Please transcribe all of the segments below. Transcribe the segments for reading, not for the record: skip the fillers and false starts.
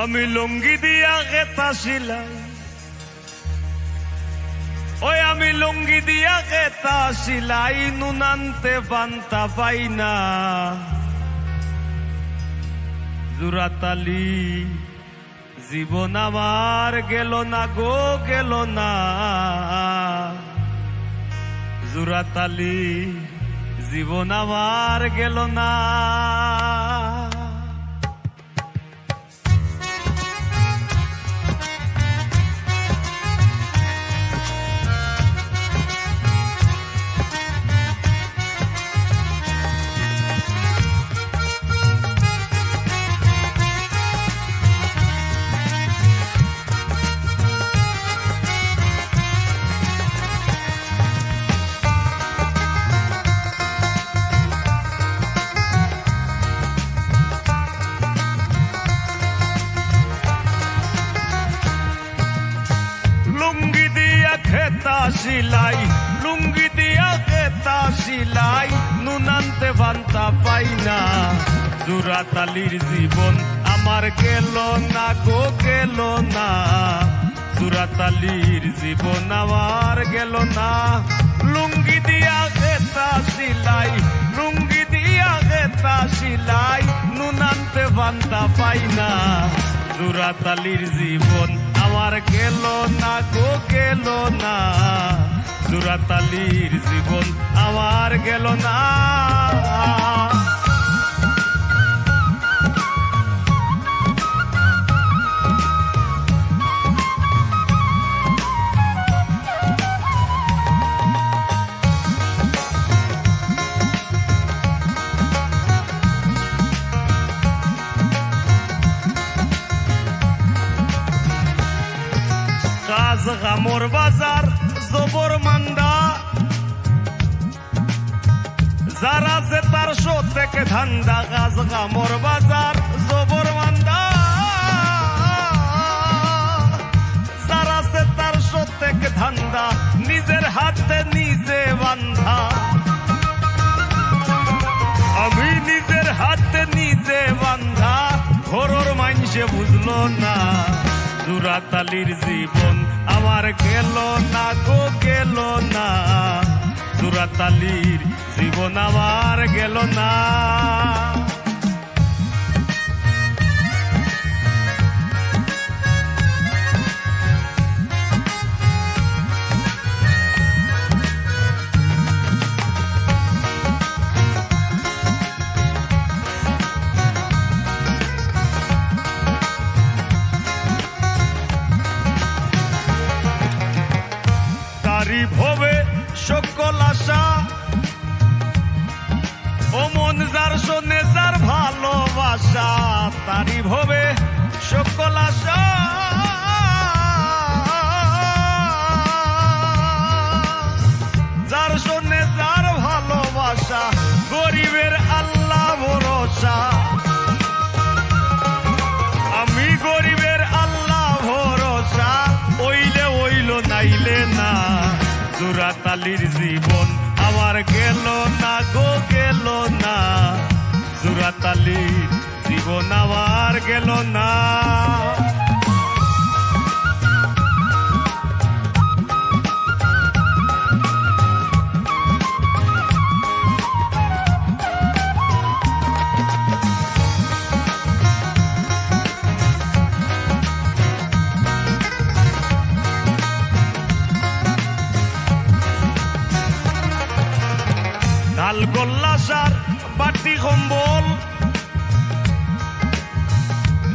আমি লুঙ্গি দিয়া গেতা সিলাই, ওই আমি লুঙ্গি দিয়া গেতা সিলাই, নুনান্তে বান্তা পাই না। জোড়াতালি জীবন আমার গেল না গো, গেল না। জোড়াতালি জীবন আমার গেল না। লুঙ্গি দিয়া খেতা সিলাই, লুঙ্গি দিয়া খেতা সিলাই, নুনান্তে বান্তা পাই না। জোড়াতালির জীবন আমার গেল না গো, গেল না। জোড়াতালির জীবন আমার গেল না। লুঙ্গি দিয়া খেতা সিলাই, লুঙ্গি দিয়া খেতা সিলাই, নুনান্তে বান্তা পাই না। জোড়াতালির জীবন আমার গেল না গো, গেল না। জোড়াতালির জীবন আমার গেল না। গামর বাজার জবর মান্দা, যারা যে তার শো থেকে ধান্দা। গাছ গামর বাজার জবর মান্দা, যারা যে তার শো থেকে ধান্দা। নিজের হাতে নিজে বান্ধা, আমি নিজের হাতে নিজে বান্ধা। ঘরর মাইনসে বুঝলো না। জোড়াতালির জীবন আমার গেল না গো, গেল না। জোড়াতালির জীবন আমার গেল না। ভবে সকল আশা, ও মন যার শোনে যার ভালোবাসা। তারি ভবে সকল আশা, যার শোনে যার ভালোবাসা। গরিবের আল্লাহ ভরসা, আমি গরিবের আল্লাহ ভরসা। ওইলে ওইল নাইলে না। জোড়াতালির জীবন আমার গেল না গো, গেল না। জোড়াতালির জীবন আমার গেল না। ঢাল গোল্লাসার বাটি কম্বল,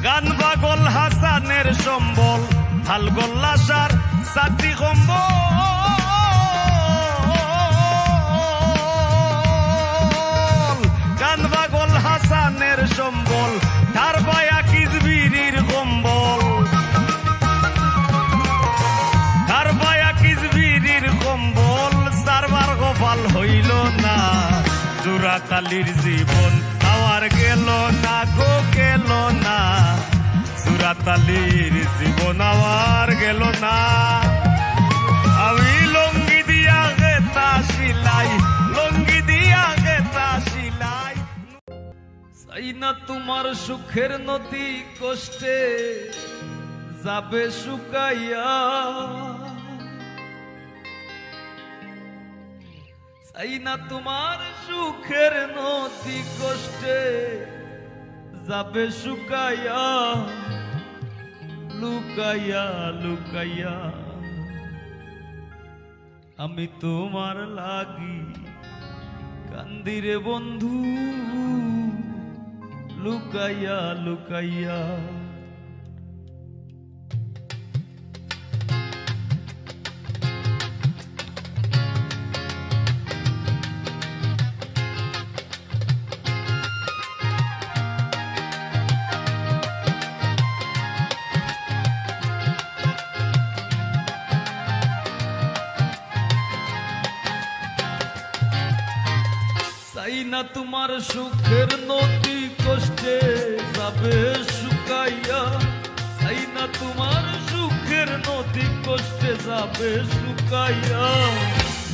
গান পাগল হাসানের সম্বল। ঢাল গোল্লাসার সাটি কম্বল, গান পাগল হাসানের সম্বল। ধার পায়া কিজবিরির কম্বল, ধার পায়া কিজবিরির কম্বল। সারবার গোপাল হইল না। জোড়াতালির জীবন আমার গেল না গো, গেল না। জোড়াতালির জীবন আমার গেল না। আমি লুঙ্গি দিয়া গেতা সিলাই, লুঙ্গি দিয়া গেতা সিলাই। চাই না তোমার সুখের নদী কষ্টে যাবে শুকাইয়া, চাই না তোমার সুখের নদী কষ্টে যাবে শুকাইয়া, লুকাইয়া লুকাইয়া আমি তোমার লাগি কান্দিরে বন্ধু, লুকাইয়া লুকাইয়া। চাই না তোমার সুখের নদী কষ্টে যাবে শুকাইয়া, চাই না তোমার সুখের নদী কষ্টে যাবে শুকাইয়া,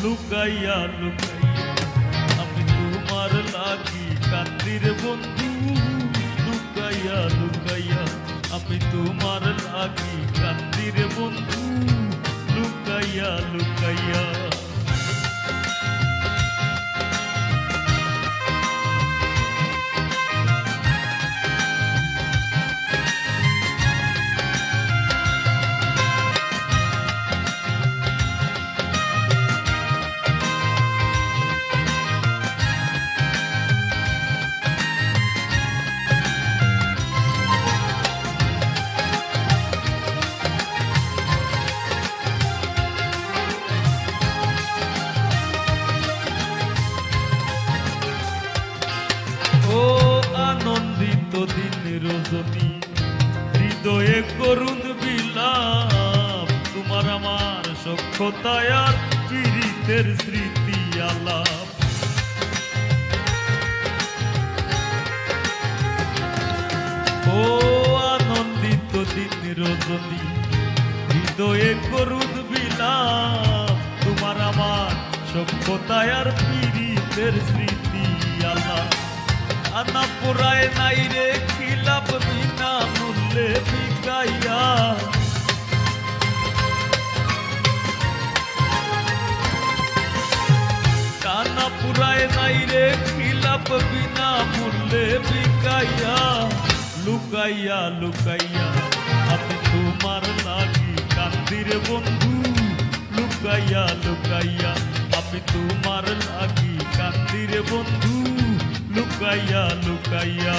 লুকাইয়া লুকাইয়া আমি তোমার লাগি কান্দির বন্ধু, লুকাইয়া লুকাইয়া আমি তোমার লাগি কান্দির বন্ধু, লুকাইয়া লুকাইয়া। ও আনন্দিত দিন রজনী হৃদয়ে করুণ বিলাপ, তোমার আমার সখ্যতায় আর পীড়িতের স্মৃতি আলাপ। ও আনন্দিত দিন রজনী হৃদয়ে করুণ বিলাপ, তোমার আমার সখ্যতায় আর পীড়িতের স্মৃতি আলাপ। আনা পুরায় নাই রে খিলাপ বিনা মূল্যে বিকাইয়া, কানা পুরায় নাই রে খিলাপ বিনা মূল্যে বিকাইয়া, লুকাইয়া লুকাইয়া আমি তোমার লাগি কান্দির বন্ধু, লুকাইয়া লুকাইয়া আমি তোমার লাগি কান্দির বন্ধু, লুকাইয়া লুকাইয়া।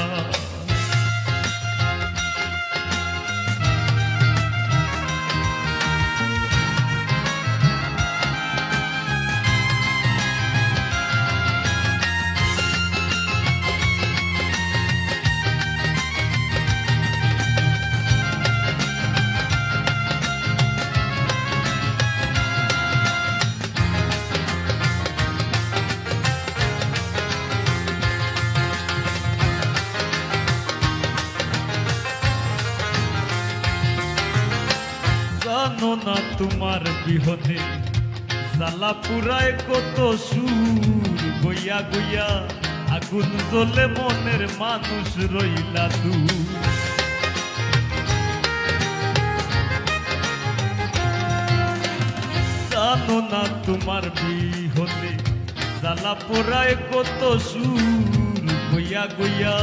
জানো না তোমার বিহনে জ্বালা পুরায় কত সুর, গইয়া গইয়া আগুন জ্বলে মনের মানুষ রইলা দূর। জানো না তোমার বিহনে জ্বালা পুরায় কত সুর, গইয়া গইয়া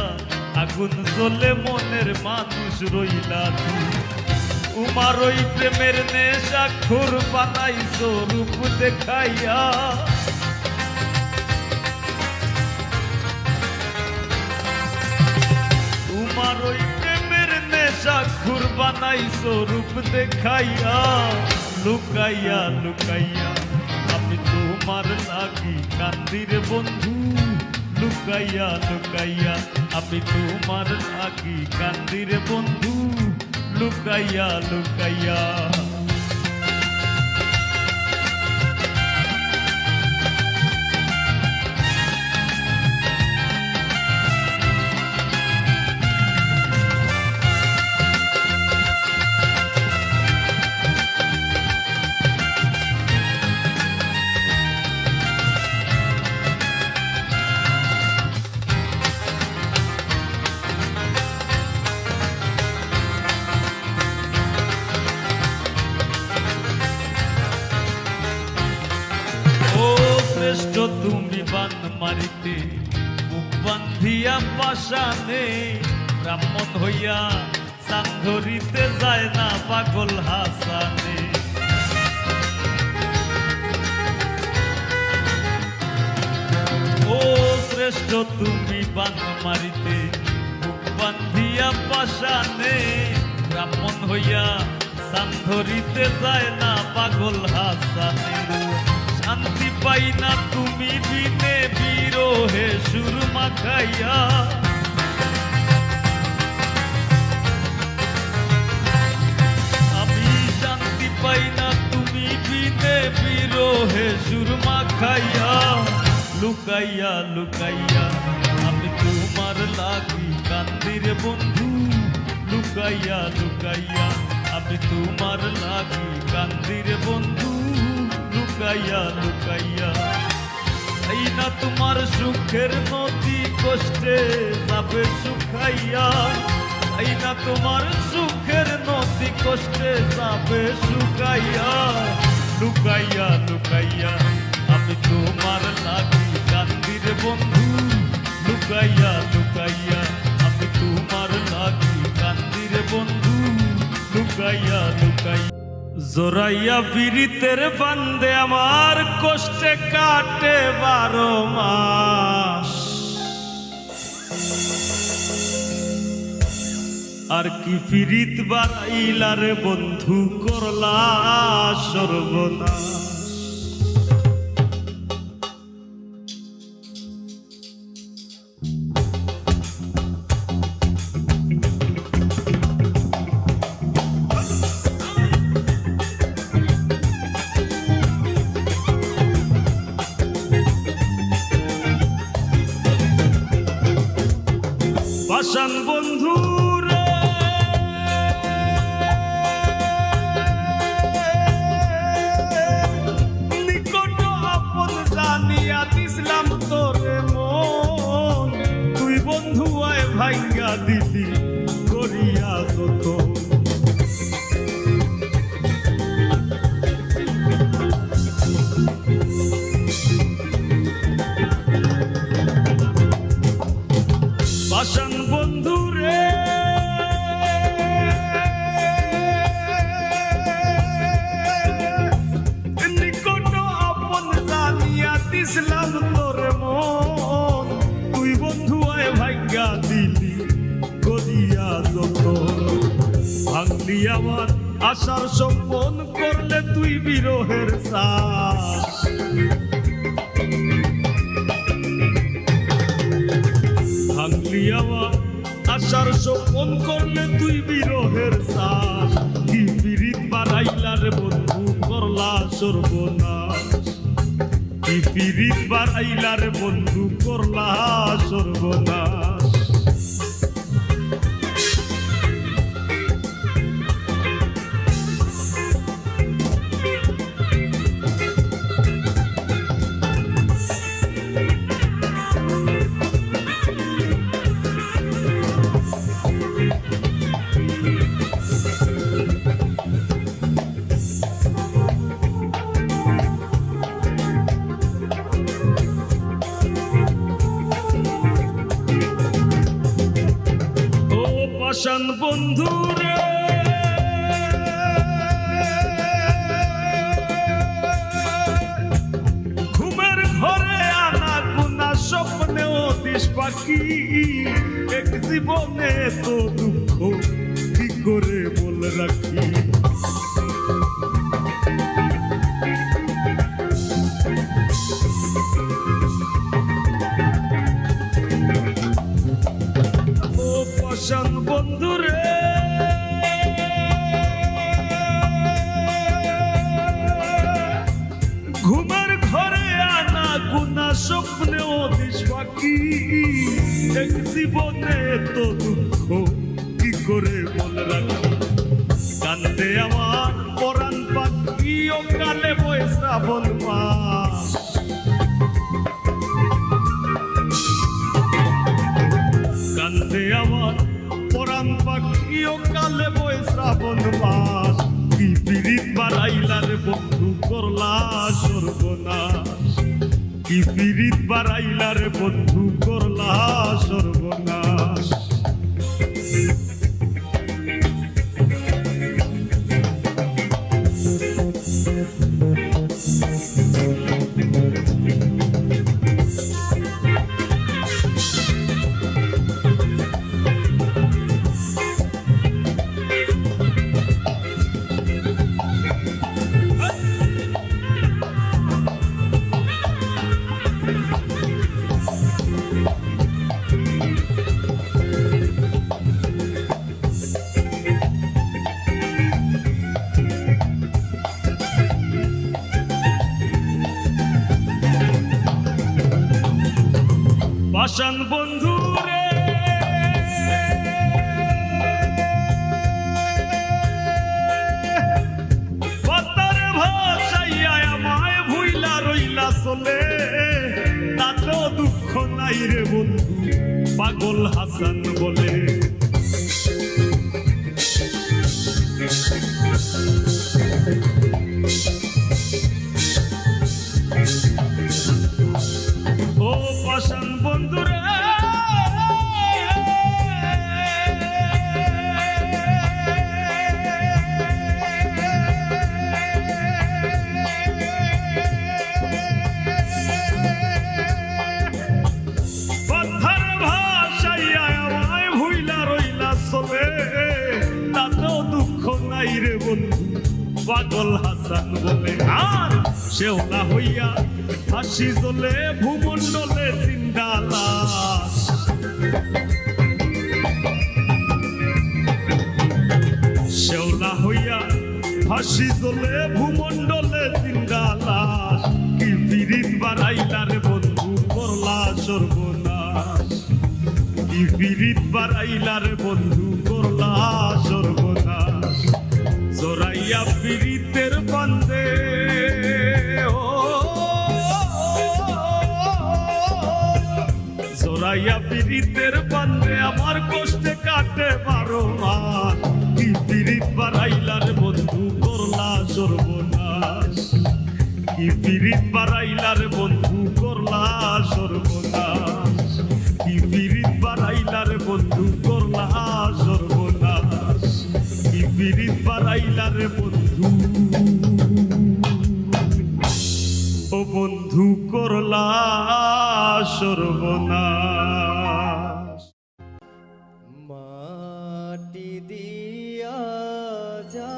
আগুন জ্বলে মনের মানুষ রইলা দূর। উমার ওই প্রেমের নেশা খুর বানাইছো রূপ দেখাইয়া, উমার ওই প্রেমের নেশা খুর বানাইছো রূপ দেখাইয়া, লুকাইয়া লুকাইয়া আমি তোমার লাগি কান্দির বন্ধু, লুকাইয়া লুকাইয়া আমি তোমার লাগি কান্দির বন্ধু, লুকাইয়া লুকাইয়া। তুমি বান মারিতে বুক বান্ধিয়া পাশানে ব্রাহ্মণ হইয়া চান ধরিতে যায় না পাগল হাসানে। ও শ্রেষ্ঠ তুমি বান মারিতে বুক বান্ধিয়া পাশানে ব্রাহ্মণ হইয়া চান ধরিতে যায় না পাগল হাসানে। শান্তি পাই না তুমি বিনে বিরহে সুর মাখাইয়া, আমি শান্তি পাই না তুমি বিনে বিরহে সুর মাখাইয়া। লুকাইয়া লুকাইয়া আমি তোমার লাগি কান্দি রে বন্ধু, লুকাইয়া লুকাইয়া আমি তোমার লাগি কান্দি রে বন্ধু, লুকাইয়া লুকাইয়া। এই না তোমার সুখের নদী কষ্টে যাবে শুকাইয়া, এই না তোমার সুখের নদী কষ্টে যাবে শুকাইয়া। লুকাইয়া লুকাইয়া আমি তোমার লাগি কান্দি রে বন্ধু, লুকাইয়া লুকাইয়া আমি তোমার লাগি কান্দি রে বন্ধু, লুকাইয়া লুকাইয়া। জোরাইয়া বিরিতের বান্দে আমার কষ্টে কাটে 12 মাস, আর কি পিরিত বাড়াইলার বন্ধু করলা সর্বনাশ। পাষাণ বন্ধু রে নিকট আপন জানিয়া দিছিলাম তোরে মন, তুই বন্ধু আয় ভাইয়া দিলি করিয়া যত। পাষাণ বন্ধু রে নিকট আপন জানিয়া দিছিলাম তোরে মন, তুই বন্ধু আয় ভাগ্যা দিলি করিয়া যত। ভাঙলি আমার আশার সম্পন করলে তুই বিরহের শ্বাস, ভাঙলি আমার আশার স্বপন করলে তুই বিরহের শ্বাস। কি পিরিত বাড়াইলার বন্ধু করলা সর্বনাশ, কি পিরিত বাড়াইলার বন্ধু করলা সর্বনাশ। পাষাণ বন্ধু রে ঘুমের ঘরে আনা গুনা স্বপ্নেও দিস পাখি, এক জীবনে তো দুঃখ কি করে বল রাখি। ও পাষাণ বন্ধু রে ঘুমের ঘরে আনা গুনা স্বপ্নেও দিস পাখি, এক জীবনে তো দুঃখ কি করে বল রাখি। কান্দে আমার পরাণ পাখি ও কালে বয়ে শ্রাবণ মাস, কান্দে আমার পরাণ পাখি ও কালে বয়ে শ্রাবণ মাস। কি পিরিত বাড়াইলার বন্ধু করলা সর্বনাশ, কি পিরিত বাড়াইলার বন্ধু করলা সর্বনাশ। পাষাণ বন্ধু রে পাতার ভাষাইয়া আমায় ভুইলা রইলা চলে, তাতেও দুঃখ নাই রে বন্ধু পাগল হাসান বলে। ও পাষাণ বন্ধুরা পাথার ভাষাইয়া আমায় ভুইলা রইলা চলে, তাতেও দুঃখ নাই রে বন্ধু পাগল হাসান বলে। আর শেওলা হইয়া হাসি জ্বলে ভূমণ্ডলে জিন্দা লাশ, শেওলা হইয়া হাসি জ্বলে ভূমণ্ডলে জিন্দা লাশ। কি পিরিত বাড়াইলার বন্ধু করলা সর্বনাশ, কি পিরিত বাড়াইলার বন্ধু করলা সর্বনাশ। জড়াইয়া পিরিতের বান্ধে জড়াইয়া পিরিতের বান্ধে আমার কষ্টে কাটে 12 মাস। কি পিরিত বাড়াইলার বন্ধু করলা সর্বনাশ, কি পিরিত বাড়াইলার বন্ধু করলা সর্বনাশ, কি পিরিত বাড়াইলার বন্ধু করলা সর্বনাশ, কি পিরিত বাড়াইলার বন্ধু ও বন্ধু করলা সর্বনাশ। মাটি দিয়া যা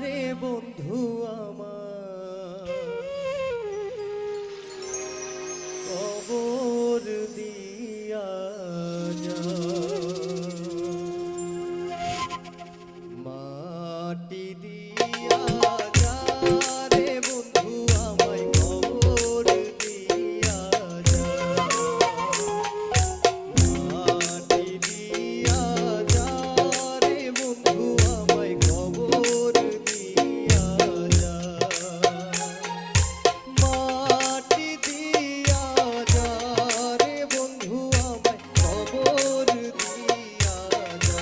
রে বন্ধু আমার, কবর দিয়া যা। মাটি দিয়া যা রে বন্ধু আমায় কবর দিয়া যা। মাটি দিয়া যা রে বন্ধু আমায় কবর দিয়া যা। মাটি দিয়া যা রে বন্ধু আমায় কবর দিয়া যা।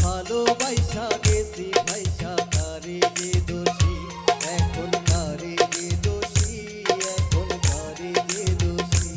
ভালোবাসা গেছি ভাইসা তারে যে দোষী, এখন তারে যে দোষী, এখন তারে যে দোষী।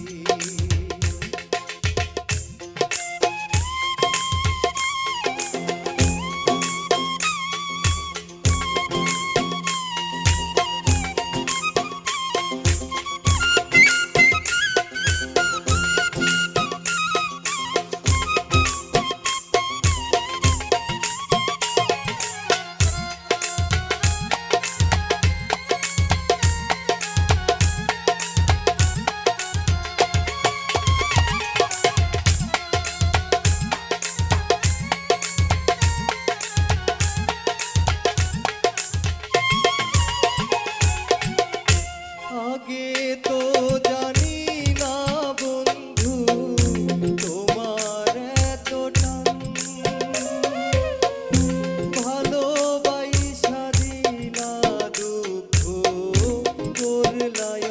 আগে তো জানি না বন্ধু তোমার এত টান, ভালোবাসা দিলা দুঃখ করলায়